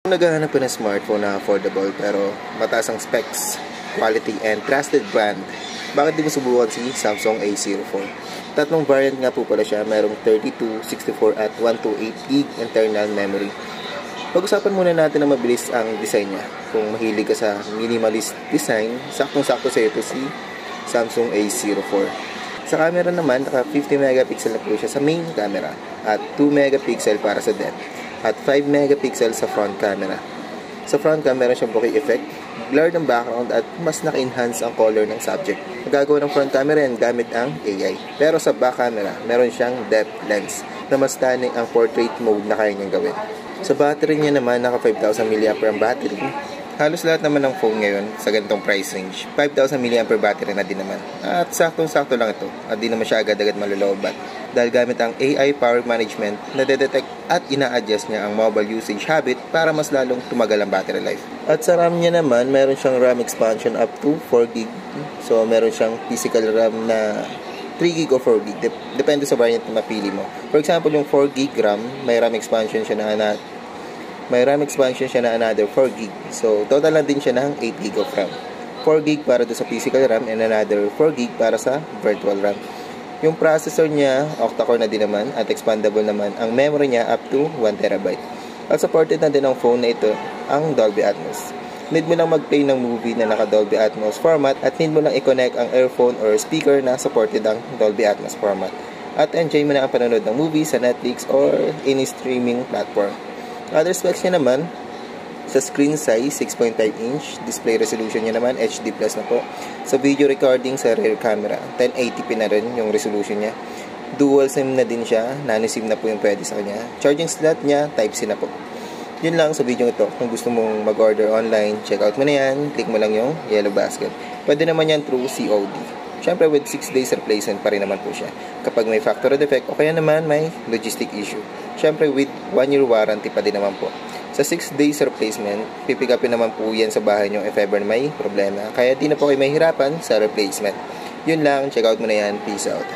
Kung naghahanap ka ng smartphone na affordable pero mataas ang specs, quality, and trusted brand, bakit di mo subukan si Samsung A04? Tatlong variant nga po pala siya, merong 32, 64 at 128GB internal memory. Pag-usapan muna natin na mabilis ang design niya. Kung mahilig ka sa minimalist design, saktong-sakto sa ito si Samsung A04. Sa camera naman, naka 50 megapixel na po siya sa main camera at 2 megapixel para sa depth at 5 megapixel sa front camera. Sa front camera, meron siyang bokeh effect, blur ng background at mas naka-enhance ang color ng subject. Magagawa ng front camera yan gamit ang AI. Pero sa back camera, meron siyang depth lens na mas stunning ang portrait mode na kaya niyang gawin. Sa battery niya naman, naka 5,000 mAh ang battery. Halos lahat naman ng phone ngayon sa ganitong price range, 5,000 mAh battery na din naman. At saktong-sakto lang ito at di naman siya agad-agad malulooban dahil gamit ang AI power management na detect at ina-adjust niya ang mobile usage habit para mas lalong tumagal ang battery life. At sa RAM niya naman, meron siyang RAM expansion up to 4GB. So meron siyang physical RAM na 3GB o 4GB. Depende sa variant na mapili mo. For example, yung 4GB RAM, may RAM expansion siya na another 4GB. So, total lang din siya ng 8GB of RAM. 4GB para do sa physical RAM and another 4GB para sa virtual RAM. Yung processor niya, octa-core na din naman at expandable naman. Ang memory niya up to 1TB. At supported na din ng phone na ito ang Dolby Atmos. Need mo lang mag-play ng movie na naka Dolby Atmos format at need mo lang i-connect ang earphone or speaker na supported ang Dolby Atmos format. At enjoy mo na ang panonood ng movie sa Netflix or any streaming platform. Other specs niya naman, sa screen size, 6.5 inch. Display resolution niya naman, HD Plus na po. Sa video recording sa rear camera, 1080p na rin yung resolution niya. Dual SIM na din siya, nano SIM na po yung pwede sa kanya. Charging slot niya, Type-C na po. Yun lang sa video ito. Kung gusto mong mag-order online, check out mo na yan. Click mo lang yung yellow basket. Pwede naman yan through COD. Siyempre with 6 days replacement pa rin naman po siya. Kapag may factory defect o kaya naman may logistic issue. Siyempre with 1 year warranty pa din naman po. Sa 6 days replacement, pipick upin naman po yan sa bahay nyo if ever may problema. Kaya di na po kayo mahirapan sa replacement. Yun lang, check out mo na yan. Peace out.